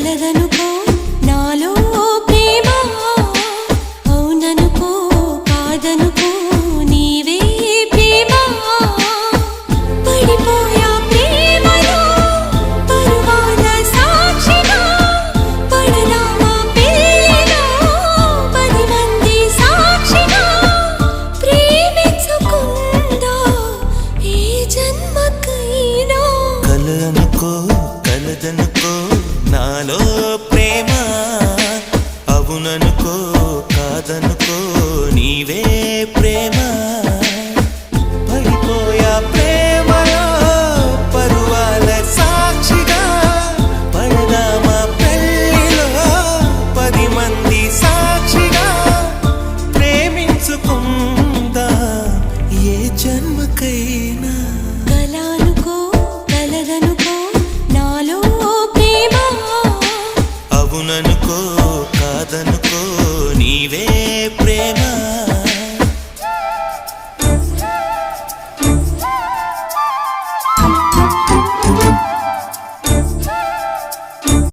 కలదనుకో నాలో ప్రేమ అవుననుకో కాదనుకో నీవే ప్రేమ పడిపోయా ప్రేమలో పరువాల సాక్షిగా పడదామా పెళ్ళిలో 10 మంది సాక్షిగా ప్రేమించుకుందా ఏ జన్మకైనా కలదనుకో కలదనుకో నాలో ప్రేమ అవుననుకో కాదనుకో నీవే ప్రేమ పడిపోయా ప్రేమలో పరువాల సాక్షిగా పడదామా పెళ్ళిలో 10 మంది సాక్షిగా ప్రేమించుకుందా ఏ జన్మకైనా కలనుకో కలదనుకో నాలో ప్రేమ అవుననుకో కాదనుకో నీవే ప్రేమ